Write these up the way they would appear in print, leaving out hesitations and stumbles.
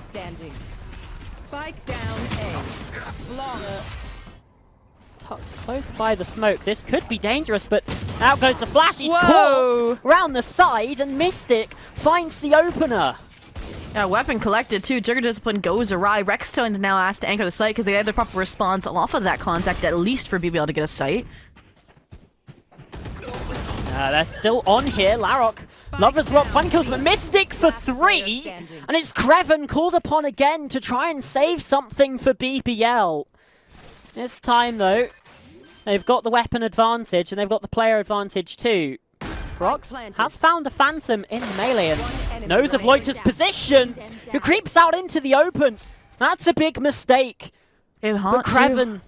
standing. Spike down A. Tucked close by the smoke. This could be dangerous, but out goes the flash. He's Whoa. caught round the side, and Mystic finds the opener. Yeah, weapon collected too. Trigger discipline goes awry. Rexxtoned now asked to anchor the site because they had the proper response off of that contact, at least for BBL to get a site. They're still on here. Larok, Lover's Rock, finding kills, but Mystic for 3, and it's Crewen called upon again to try and save something for BBL. This time though, they've got the weapon advantage and they've got the player advantage too. Proxh has found a Phantom in the melee and knows of Loita's position, who creeps out into the open. That's a big mistake. But Crewen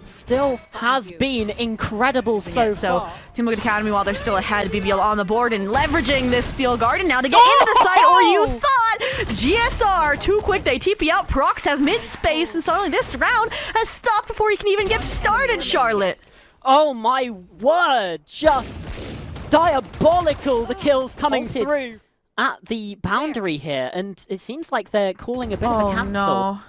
still has been incredible so far. Team Liquid Academy, while they're still ahead, BBL on the board and leveraging this Steel Garden now to get into the site, or you thought GSR too quick, they TP out. Proxh has mid-space, and suddenly this round has stopped before he can even get started, Charlotte. Oh my word, just diabolical, the kills coming through at the boundary here, and it seems like they're calling a bit of a cancel. No.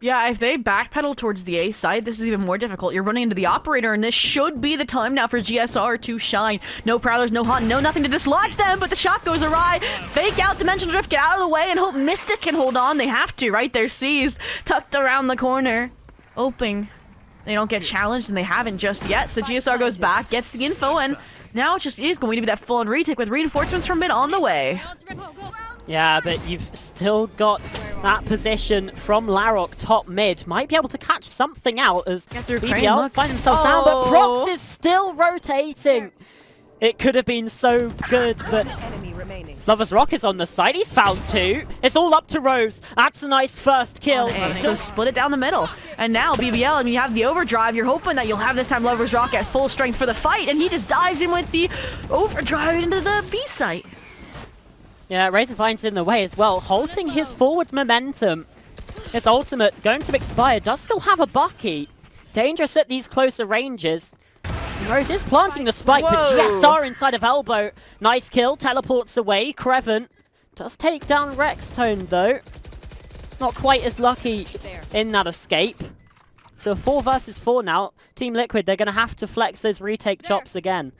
Yeah, if they backpedal towards the A side, this is even more difficult. You're running into the operator, and this should be the time now for GSR to shine. No Prowlers, no Haunt, no nothing to dislodge them, but the shot goes awry. Fake out Dimensional Drift, get out of the way, and hope Mystic can hold on. They have to, right? Their C's tucked around the corner. Oping. They don't get challenged, and they haven't just yet, so GSR goes back, gets the info, and now it just is going to be that full-on retake with reinforcements from mid on the way. Yeah, but you've still got that position from Larok top mid. Might be able to catch something out as BBL find themselves down, but Proxh is still rotating. It could have been so good, but Lover's Rock is on the side. He's found 2. It's all up to Rose. That's a nice first kill. So split it down the middle. And now BBL, I mean, you have the overdrive. You're hoping that you'll have this time Lover's Rock at full strength for the fight, and he just dives in with the overdrive into the B site. Yeah, Razor finds in the way as well, halting his forward momentum. His ultimate, going to expire, does still have a Bucky. Dangerous at these closer ranges. Rose is planting the spike, but GSR inside of elbow. Nice kill, teleports away. Crewen does take down rexxtoned though. Not quite as lucky in that escape. So 4 versus 4 now. Team Liquid, they're going to have to flex those retake chops again.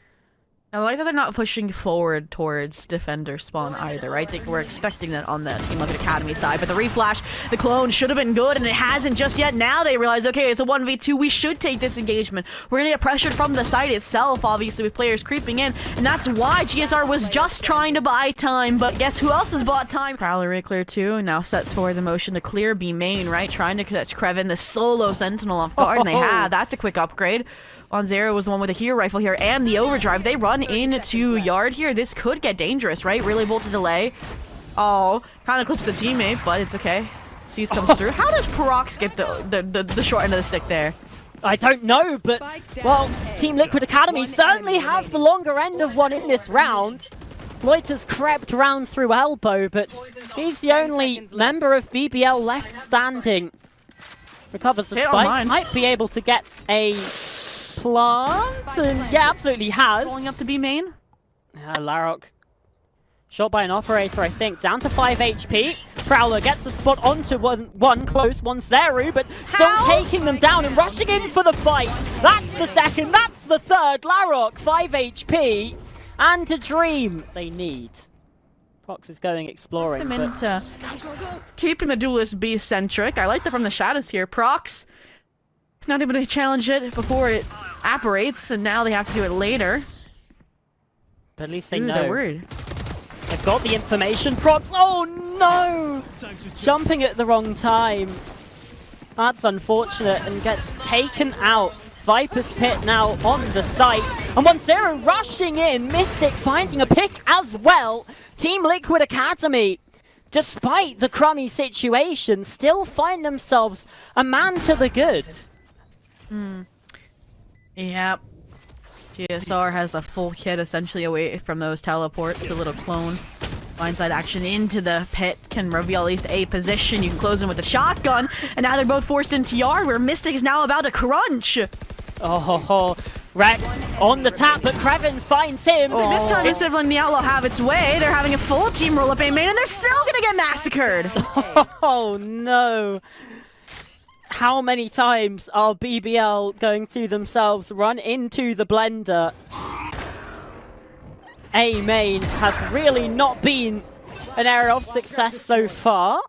I like that they're not pushing forward towards defender spawn either, right? They were expecting that on the Team Liquid Academy side, but the reflash, the clone should have been good, and it hasn't just yet. Now they realize, okay, it's a 1v2, we should take this engagement. We're gonna get pressured from the site itself, obviously, with players creeping in, and that's why GSR was just trying to buy time, but guess who else has bought time? Prowler re-clear too, and now sets forward the motion to clear B main, right? Trying to catch Crewen, the solo sentinel off guard, and they have. That's a quick upgrade. WanZeru was the one with the hero rifle here and the overdrive. They run into yard here. This could get dangerous, right? Really bolt to delay. Oh, kind of clips the teammate, but it's okay. C's comes through. How does Proxh get the short end of the stick there? I don't know, but, well, Team Liquid Academy certainly have the longer end of one in this round. Loita's crept round through elbow, but he's the only member of BBL left standing. Recovers the spike. Might be able to get a plant, and yeah, absolutely has. Rolling up to B main. Yeah, Larok. Shot by an operator, I think. Down to 5 HP. Prowler gets the spot onto one close, WanZeru, but still taking them down and rushing in for the fight. That's the second, that's the third. Larok, 5 HP, and a dream they need. Proxh is going exploring. Keeping the duelist B-centric. I like that from the shadows here. Proxh not able to challenge it before it apparates, and now they have to do it later. But at least they know. They're worried. They've got the information. Proxh, oh no! Jumping at the wrong time. That's unfortunate, and gets taken out. Viper's Pit now on the site. And WanZeru rushing in. Mystic finding a pick as well. Team Liquid Academy, despite the crummy situation, still find themselves a man to the goods. Yep. GSR has a full kit essentially away from those teleports. A little clone. Blindside action into the pit can reveal at least a position. You can close in with a shotgun. And now they're both forced into yard where Mystic is now about to crunch. Oh, Rex on the tap, but Crewen finds him. This time, instead of letting the Outlaw have its way, they're having a full team roll up A main, and they're still gonna get massacred. Oh no. How many times are BBL going to themselves run into the blender? A main has really not been an area of success so far.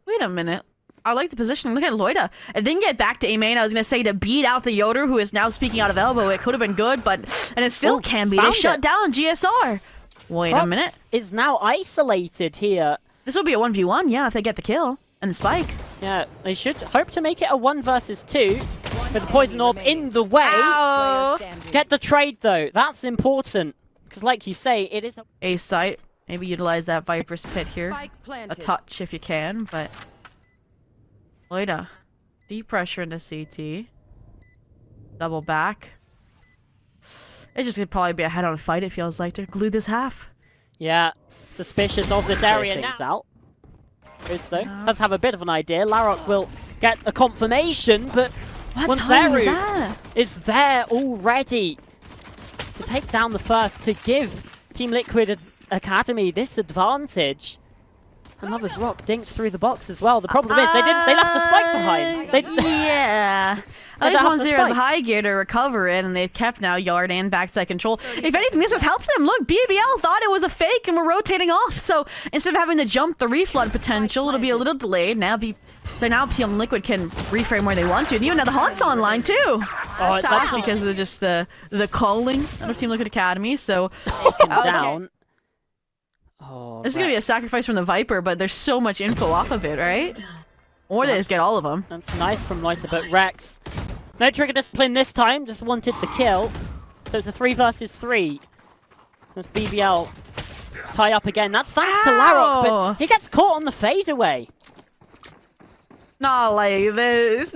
Wait a minute. I like the positioning. Look at Loita. It didn't get back to A main. I was going to say to beat out the Yoder, who is now speaking out of elbow. It could have been good, but... And it still can be. They shut down GSR. Wait a minute. Is now isolated here. This will be a 1v1, yeah, if they get the kill. And the spike. Yeah, they should hope to make it a 1 versus 2. With the poison orb in the way. Ow. Get the trade, though. That's important. Because like you say, it is A site. Maybe utilize that Viper's Pit here. A touch if you can, but... Loita. Deep pressure into CT. Double back. It just could probably be a head-on fight, it feels like, to glue this half. Yeah. Suspicious of this area now. Out. Chris, though, does have a bit of an idea. Larok will get a confirmation, but WanZeru is there already to take down the first, to give Team Liquid Academy this advantage. And Lover's Rock dinked through the box as well. The problem is they left the spike behind. Yeah. At least WanZeru has a high gear to recover it, and they've kept now yard and backside control. If anything, this has helped them. Look, BBL thought it was a fake and we're rotating off. So instead of having to jump the reflood potential, it'll be a little delayed. So now Team Liquid can reframe where they want to. And even now the Haunt's online too. Oh, it's because of just the calling out of Team Liquid Academy. So down. Oh, this is going to be a sacrifice from the Viper, but there's so much info off of it, right? Or they just get all of them. That's nice from Loita, but Rex, no trigger discipline this time, just wanted the kill. So it's a 3 versus 3. That's BBL tie up again. That's thanks to Larok, but he gets caught on the fadeaway. Not like this,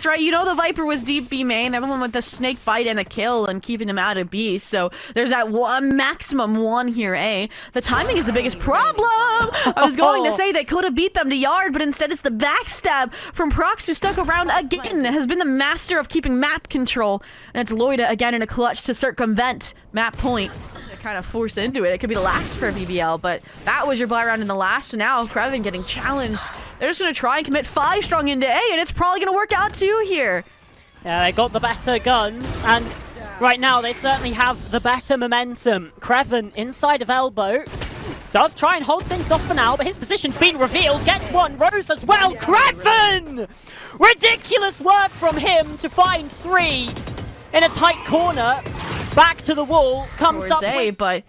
right? You know the Viper was deep B main, everyone with the snake bite and the kill and keeping them out of B, so there's that maximum 1 here, A. The timing is the biggest problem! I was going to say they could have beat them to yard, but instead it's the backstab from Proxh, who stuck around again, has been the master of keeping map control, and it's Loita again in a clutch to circumvent map point. Kind of force into it. It could be the last for BBL, but that was your buy round in the last, and now Crewen getting challenged. They're just going to try and commit 5 strong into A, and it's probably going to work out too here. Yeah, they got the better guns, and right now they certainly have the better momentum. Crewen inside of elbow does try and hold things off for now, but his position's been revealed. Gets one, Rose as well. Crewen! Ridiculous work from him to find 3 in a tight corner. Back to the wall, comes up with... But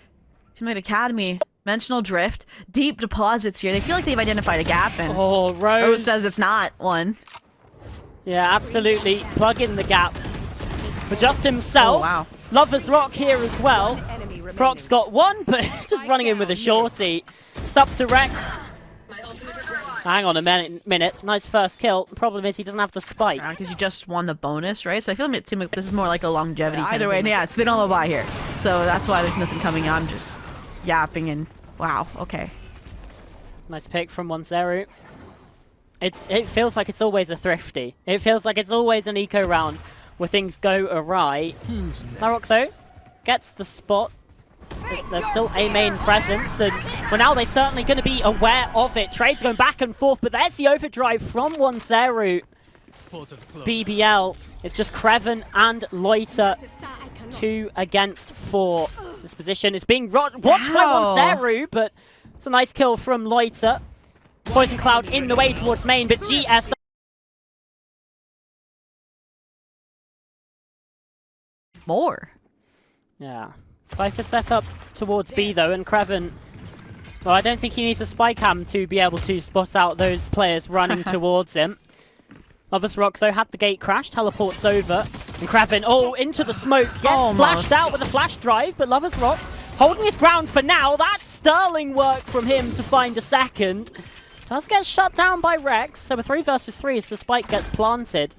Team Liquid Academy, Dimensional Drift, deep deposits here. They feel like they've identified a gap, and Rose says it's not one. Yeah, absolutely. Plug in the gap for just himself. Oh, wow. Lover's Rock here as well. Proxh got 1, but just running in with a shorty. It's up to Rex. Hang on a minute. Nice first kill. The problem is he doesn't have the spike. Because you just won the bonus, right? So I feel like this is more like a longevity. Either way, yeah, so they don't have a buy here. So that's why there's nothing coming on. Just yapping and wow, okay. Nice pick from WanZeru. It feels like it's always a thrifty. It feels like it's always an eco round where things go awry. Larok though gets the spot. There's still a main presence, and well, now they're certainly going to be aware of it. Trades going back and forth, but there's the overdrive from WanZeru. BBL, it's just Crewen and Loita, 2 against 4. This position is being watched by WanZeru, but it's a nice kill from Loita. Poison Cloud in the way towards main, but GSR. More. Yeah. Cypher set up towards B though, and Crewen, well, I don't think he needs a spy cam to be able to spot out those players running towards him. Lover's Rock though had the gate crash, teleports over, and Crewen, into the smoke, gets flashed out with a flash drive, but Lover's Rock holding his ground for now. That's sterling work from him to find a second. Does get shut down by Rex, so a 3 versus 3 as the spike gets planted.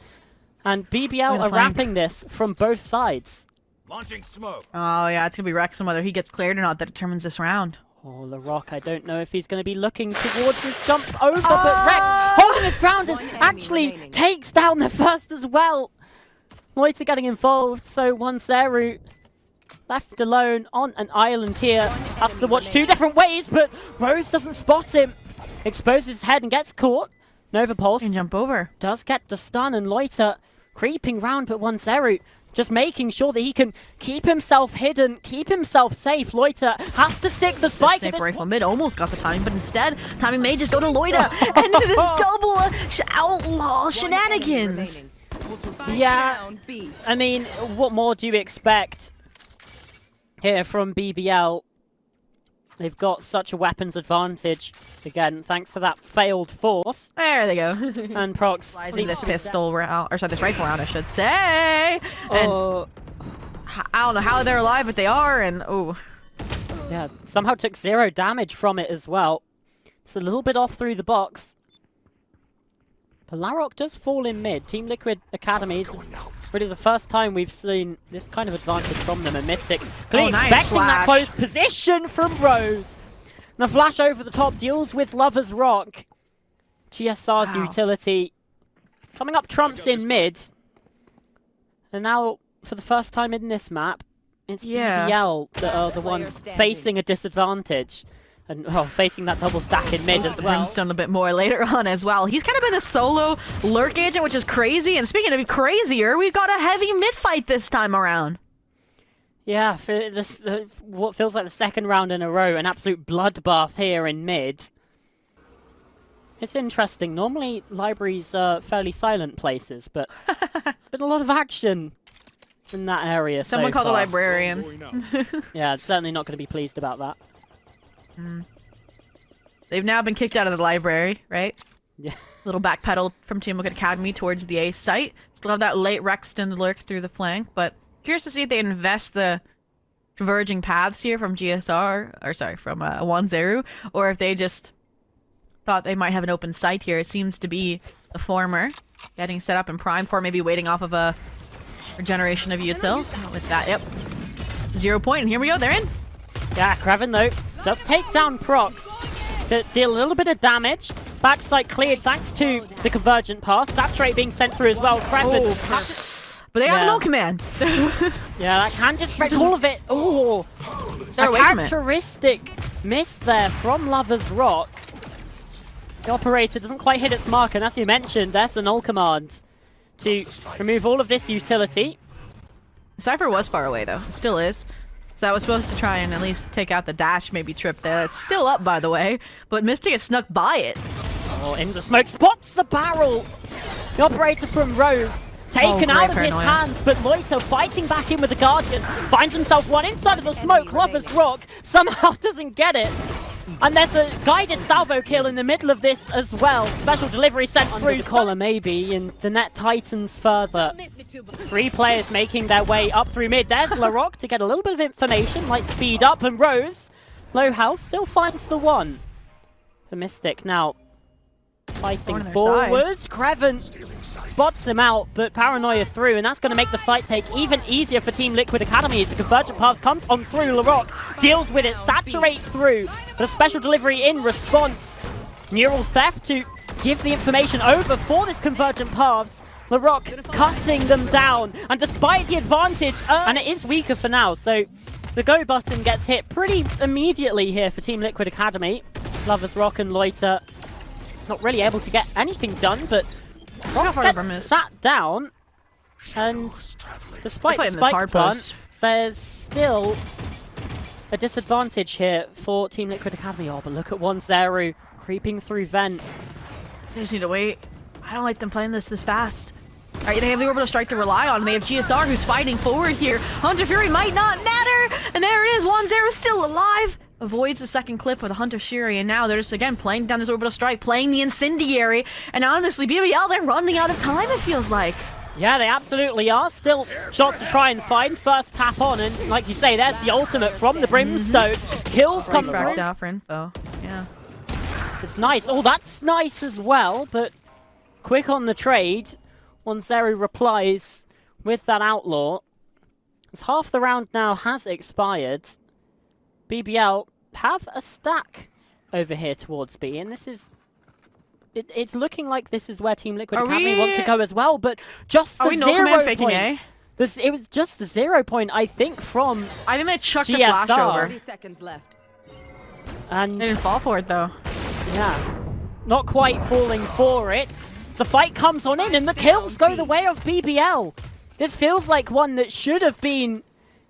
And BBL are wrapping this from both sides. Launching smoke. Oh yeah, it's gonna be Rex and whether he gets cleared or not that determines this round. Oh, the Rock, I don't know if he's going to be looking towards his jumps over, but Rex holding his ground and actually takes down the first as well. Loita getting involved, so WanZeru left alone on an island here. Has to watch two different ways, but Rose doesn't spot him. Exposes his head and gets caught. Nova Pulse Can jump over. does get the stun, and Loita creeping round, but WanZeru just making sure that he can keep himself hidden, keep himself safe. Loita has to stick the spike. Sniper rifle mid almost got the time, but instead, timing may just go to Loita and into this double outlaw shenanigans. Yeah, Down B. I mean, what more do you expect here from BBL? They've got such a weapons advantage, again, thanks to that failed force. There they go. And Proxh Utilizing this pistol round, or sorry, this rifle round, I should say. And Oh, I don't know how they're alive, but they are, and oh. yeah, somehow took 0 damage from it as well. It's a little bit off through the box. But Larok does fall in mid. Team Liquid Academy is really the first time we've seen this kind of advantage from them. And Mystic clearly nice expecting that flash. close position from Rose. And the flash over the top deals with Lover's Rock. GSR's Wow. utility coming up trumps in mid. And now, for the first time in this map, it's Yeah. BBL that are the ones facing a disadvantage. And facing that double stack in mid as well. Brimstone a bit more later on as well. He's kind of been a solo lurk agent, which is crazy. And speaking of crazier, we've got a heavy mid fight this time around. Yeah, for this what feels like the second round in a row, an absolute bloodbath here in mid. It's interesting. Normally, libraries are fairly silent places, but been a lot of action in that area Someone so called the far. librarian. Yeah, certainly not going to be pleased about that. They've now been kicked out of the library, right? Yeah. Little backpedal from Team Liquid Academy towards the A site. Still have that late rexxtoned lurk through the flank, but curious to see if they invest the converging paths here from GSR, or sorry, from WanZeru, or if they just thought they might have an open site here. It seems to be the former. Getting set up in prime for maybe waiting off of a regeneration of util. With that, yep. 0 point, and here we go, they're in. Yeah, Crewen, though, does take down Proxh to deal a little bit of damage. Backside cleared thanks to the convergent pass. Saturate being sent through as well. Crewen. But they have Yeah. no command. Yeah, that can just spread all of it. Oh, They're a away from it. characteristic miss there from Lover's Rock. The operator doesn't quite hit its mark, and as you mentioned, there's the null command to remove all of this utility. Cypher was far away, though. Still is. So I was supposed to try and at least take out the dash, maybe trip there. It's still up, by the way. But Mystic has snuck by it. Oh, in the smoke, spots the barrel. The operator from Rose taken great out of his paranoia. hands, but Loita fighting back in with the Guardian. Finds himself one inside of the smoke. Lover's Rock somehow doesn't get it. And there's a guided salvo kill in the middle of this as well. Special delivery sent through the collar maybe, and the net tightens further. 3 players making their way up through mid. There's Larok to get a little bit of information, light speed up, and Rose, low health, still finds the one. The Mystic now fighting on their forwards. Crewen spots him out, but paranoia through, and that's going to make the site take even easier for Team Liquid Academy as the convergent path comes on through. Larok deals with it, saturate through, but a special delivery in response. Neural theft to give the information over for this convergent paths. Larok cutting them down, and despite the advantage, and it is weaker for now, so the go button gets hit pretty immediately here for Team Liquid Academy. Lover's Rock and Loita not really able to get anything done, but Proxh gets sat down, and despite the spike plant, there's still a disadvantage here for Team Liquid Academy. Oh, but look at WanZeru creeping through vent. They just need to wait. I don't like them playing this fast. Alright, they have the orbital strike to rely on, and they have GSR who's fighting forward here. Hunter Fury might not matter! And there it is, WanZeru still alive! Avoids the second clip with a Hunter Fury, and now they're just, again, playing down this orbital strike, playing the incendiary, and honestly, BBL, they're running out of time, it feels like. Yeah, they absolutely are. Still shots to try and find. First tap on, and like you say, there's the ultimate from the Brimstone. Kills come through. Down for info, yeah. It's nice. Oh, that's nice as well, but quick on the trade. WanZeru replies with that outlaw. As half the round now has expired, BBL have a stack over here towards B, and this is it's looking like this is where Team Liquid Academy want to go as well, but just the 0 faking point. A? It was just the 0 point, I think, from I think they chucked GSR. a flash over. 30 seconds left. And They didn't fall for it though. yeah, not quite falling for it. The fight comes on in, and the kills go the way of BBL. This feels like one that should have been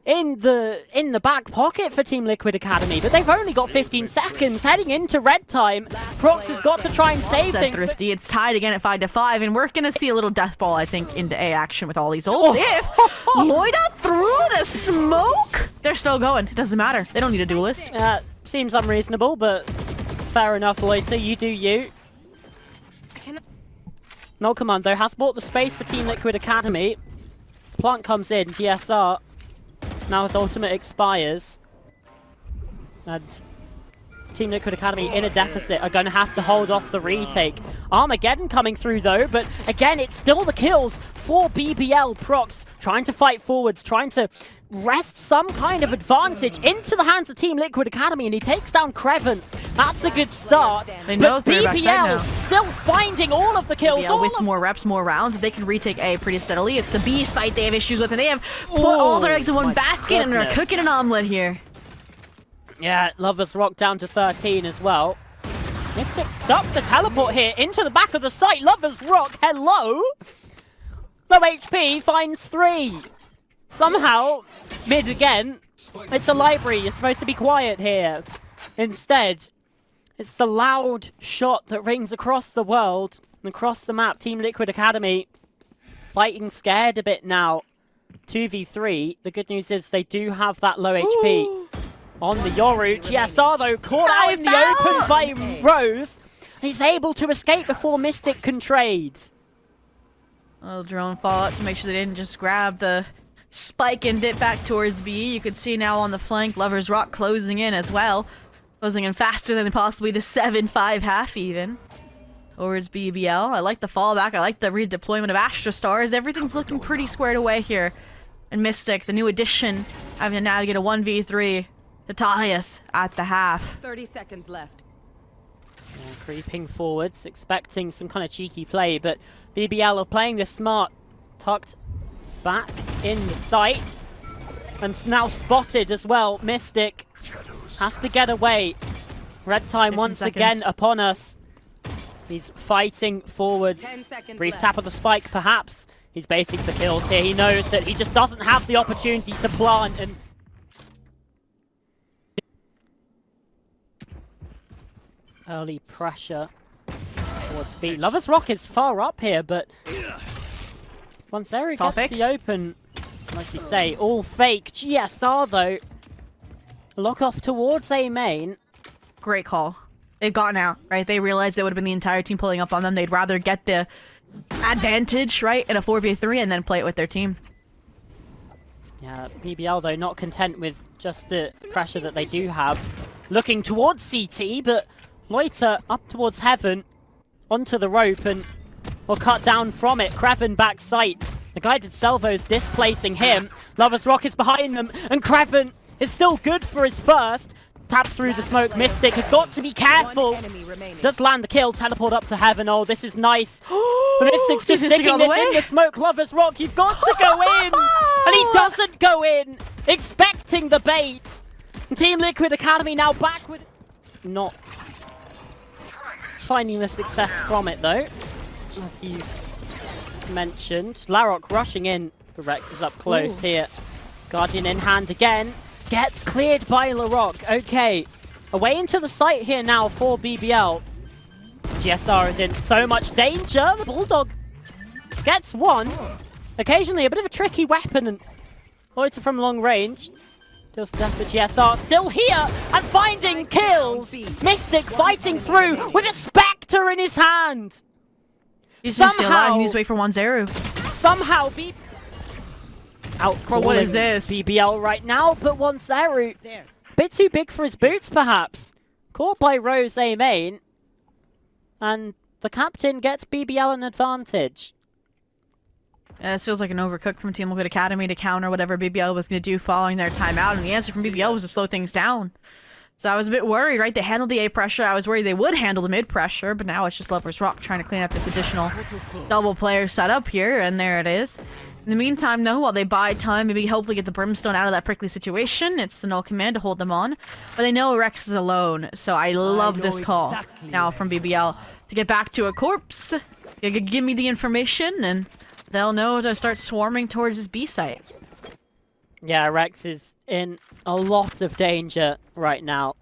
in the back pocket for Team Liquid Academy, but they've only got 15 seconds heading into red time. Proxh has got to try and save Said things. Thrifty. It's tied again at 5-5, and we're gonna see a little death ball, I think, into A action with all these ults. If Loita threw the smoke, they're still going. It doesn't matter. They don't need a duelist. Seems unreasonable, but fair enough, Loita. You do you. No Commando has bought the space for Team Liquid Academy. This plant comes in, GSR. Now his ultimate expires. And Team Liquid Academy in a deficit are going to have to hold off the retake. Armageddon coming through though, but again, it's still the kills for BBL. Proxh trying to fight forwards, trying to wrest some kind of advantage into the hands of Team Liquid Academy, and he takes down Crewen. That's a good start. They know But they're backside now. BBL still finding all of the kills. BBL with more reps, more rounds, they can retake A pretty steadily. It's the B fight they have issues with, and they have put all their eggs in one basket and are goodness. cooking an omelet here. Yeah, Lovers Rock down to 13 as well. Mystic stuck the teleport here into the back of the site. Lovers Rock, hello! Low HP finds 3. Somehow, mid again. It's a library, you're supposed to be quiet here. Instead, it's the loud shot that rings across the world, across the map. Team Liquid Academy fighting scared a bit now. 2v3. The good news is they do have that low HP. On the Yoru, GSR though caught out in the open by Rose. He's able to escape before Mystic can trade. A little drone fallout to make sure they didn't just grab the spike and dip back towards B. You can see now on the flank, Lovers Rock closing in as well. Closing in faster than possibly the 7-5 half even. Towards BBL. I like the fallback. I like the redeployment of Astra Stars. Everything's looking pretty squared away here. And Mystic, the new addition, having to navigate a 1v3. Tatalius at the half. 30 seconds left. Creeping forwards, expecting some kind of cheeky play, but BBL are playing this smart. Tucked back in the site. And now spotted as well. Mystic has to get away. Red time once again upon us. He's fighting forwards. 10 seconds Brief left. tap of the spike, perhaps. He's baiting for kills here. He knows that he just doesn't have the opportunity to plant, and early pressure towards B. Lovers Rock is far up here, but WanZeru gets the open, like you say, all fake. GSR though, lock off towards A main. Great call. They've gotten out, right? They realized it would have been the entire team pulling up on them. They'd rather get the advantage, right, in a 4v3 and then play it with their team. Yeah, BBL though not content with just the pressure that they do have. Looking towards CT, but Loita up towards heaven, onto the rope, and will cut down from it. Crewen back sight. The guided salvo's displacing him. Lovers Rock is behind them, and Crewen is still good for his first. Taps through the smoke. Mystic has got to be careful. One enemy remaining. Does land the kill. Teleport up to heaven. Oh, this is nice. But Mystic's just sticking this in the smoke. Lovers Rock, you've got to go in. And he doesn't go in. Expecting the bait. And Team Liquid Academy now back with... Not finding the success from it, though. As you've mentioned. Larok rushing in. The Rex is up close here. Guardian in hand again. Gets cleared by Larok. Okay. Away into the site here now for BBL. GSR is in so much danger. The Bulldog gets one. Occasionally a bit of a tricky weapon, and Loita from long range. Deals death for GSR. Still here and finding kills. Mystic fighting through with a Spectre in his hand. He's just still alive. He needs to wait for WanZeru. Somehow out Bro, what is this? BBL right now, but WanZeru bit too big for his boots, perhaps. Caught by Rosé main, and the captain gets BBL an advantage. Yeah, this feels like an overcook from Team Liquid Academy to counter whatever BBL was going to do following their timeout, and the answer from BBL was to slow things down. So I was a bit worried, right? They handled the A pressure. I was worried they would handle the mid pressure, but now it's just Lover's Rock trying to clean up this additional double player setup here, and there it is. In the meantime, though, while they buy time, maybe hopefully get the Brimstone out of that prickly situation, it's the null command to hold them on. But they know Rex is alone, so I love this call now from BBL to get back to a corpse. Give me the information, and they'll know to start swarming towards his B site. Yeah, Rex is in a lot of danger right now.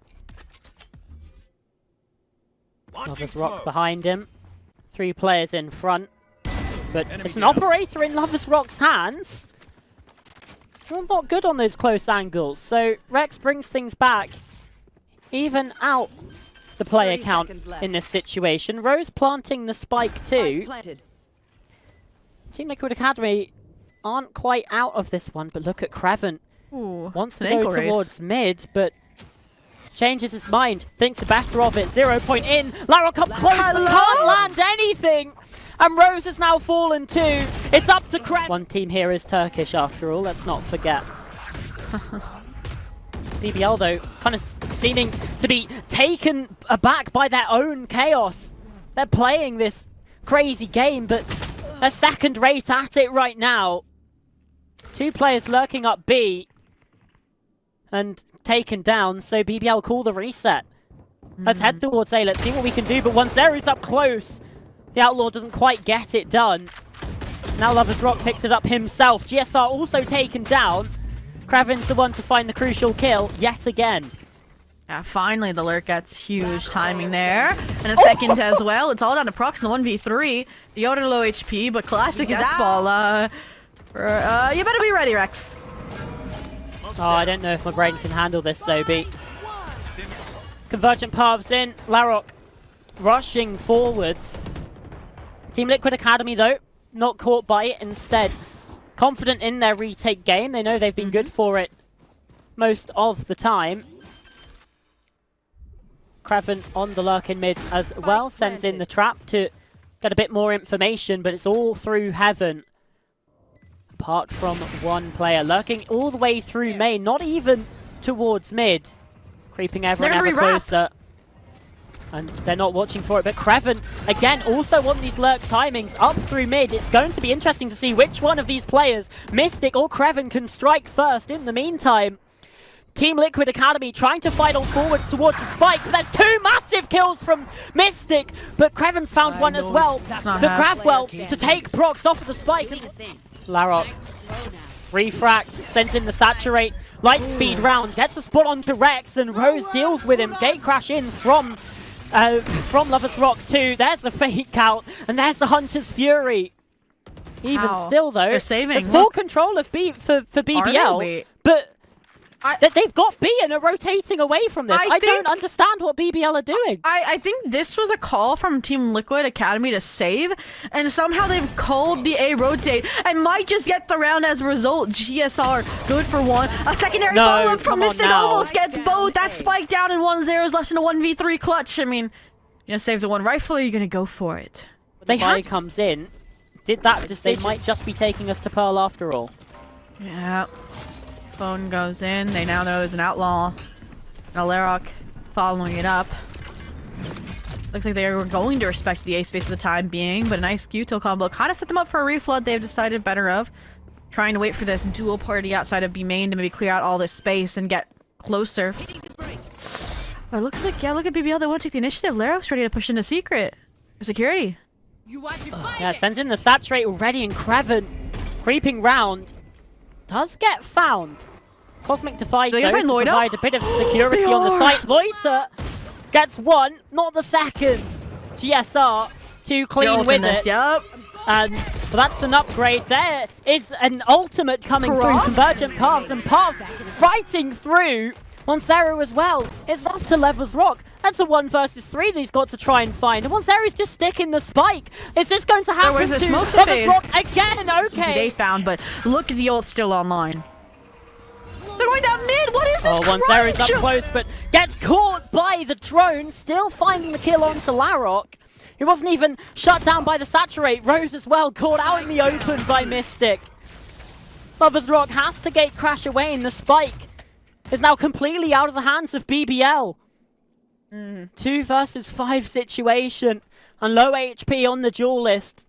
Lover's Rock behind him. 3 players in front. But it's an operator in Lover's Rock's hands. Well, not good on those close angles. So Rex brings things back. Even out the player count in this situation. Rose planting the spike too. Team Liquid Academy aren't quite out of this one, but look at Crewen. Wants to go towards mid, but changes his mind. Thinks the better of it. 0 point in. Larok up close, but can't land anything. And Rose has now fallen too. It's up to Crewen. One team here is Turkish after all, let's not forget. BBL though, kind of seeming to be taken aback by their own chaos. They're playing this crazy game, but they're second rate at it right now. 2 players lurking up B and taken down, so BBL call the reset. Let's head towards A, let's see what we can do, but WanZeru's up close. The Outlaw doesn't quite get it done. Now Lover's Rock picks it up himself. GSR also taken down. Crewen's the one to find the crucial kill yet again. Yeah, finally the lurk gets huge timing there. And a second as well. It's all down to Proxh in the 1v3. Yoda low HP, but classic is that ball. You better be ready, Rex. Oh, I don't know if my brain can handle this, Sobi. Convergent paths in. Larok rushing forwards. Team Liquid Academy, though, not caught by it. Instead, confident in their retake game. They know they've been good for it most of the time. Crewen on the lurk in mid as well. Sends in the trap to get a bit more information, but it's all through heaven. Apart from one player lurking all the way through main, not even towards mid. Creeping ever and ever closer. And they're not watching for it, but Crewen, again, also on these lurk timings, up through mid. It's going to be interesting to see which one of these players, Mystic or Crewen, can strike first. In the meantime, Team Liquid Academy trying to fight on forwards towards the spike, but there's 2 massive kills from Mystic, but Crewen's found one as well. The Gravwell to take Proxh off of the spike. Larok, refract, sends in the saturate, light speed round, gets a spot onto Rex, and Rose deals with him. Gate crash in from Lover's Rock too. There's the fake out, and there's the Hunter's Fury. Even still though, they're saving. There's full control of for BBL, but they've got B and are rotating away from this. I don't understand what BBL are doing. I think this was a call from Team Liquid Academy to save, and somehow they've called the A rotate and might just get the round as a result. GSR good for one. A secondary follow-up from Mystic almost gets both. That spike down and WanZeru is left in a 1v3 clutch. I mean, you're gonna save the one rifle or you're gonna go for it? The buy comes in. Did that just they might just be taking us to Pearl after all. Yeah. Phone goes in. They now know there's an outlaw. Now Larok following it up. Looks like they are going to respect the A space for the time being, but a nice Q-Till combo kind of set them up for a reflood they've decided better of. Trying to wait for this dual party outside of B main to maybe clear out all this space and get closer. But it looks like, yeah, look at BBL. They want to take the initiative. Larok's ready to push into secret. For security. Yeah, sends in the saturate already, and Crewen creeping round. Does get found. Cosmic Divide though to provide a bit of security on the site. Loita gets one, not the second. GSR too clean with it. And that's an upgrade. There is an ultimate coming through. Convergent paths and paths fighting through. WanZeru as well. It's off to Lover's Rock. That's a 1 versus 3 that he's got to try and find. And WanZeru's just sticking the spike. Is this going to happen to Lover's Rock again? Okay. They found, but look at the ult still online. They're going down mid. What is this? WanZeru's up close, but gets caught by the drone. Still finding the kill onto Larok. He wasn't even shut down by the saturate. Rose as well, caught out in the open by Mystic. Lover's Rock has to gate crash away in the spike. is now completely out of the hands of BBL. 2 versus 5 situation, and low HP on the duel list.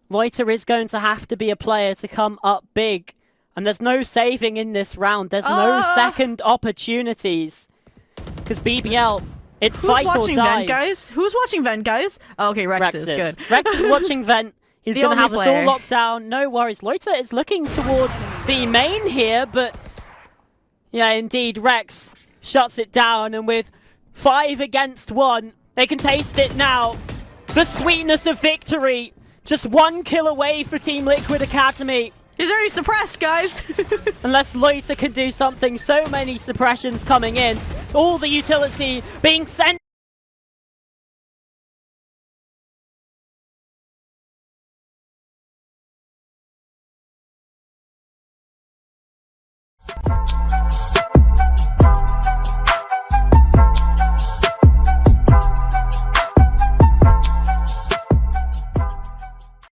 Loita is going to have to be a player to come up big, and there's no saving in this round. There's no second opportunities, because BBL, it's fight or die. Who's watching Vent, guys? Who's watching Vent, guys? Oh, okay, Rex is good. Rex is watching Vent. He's going to have us all locked down. No worries. Loita is looking towards B main here, but yeah, indeed, Rex shuts it down, and with 5 against 1, they can taste it now. The sweetness of victory. Just 1 kill away for Team Liquid Academy. He's already suppressed, guys. Unless Loita can do something, so many suppressions coming in. All the utility being sent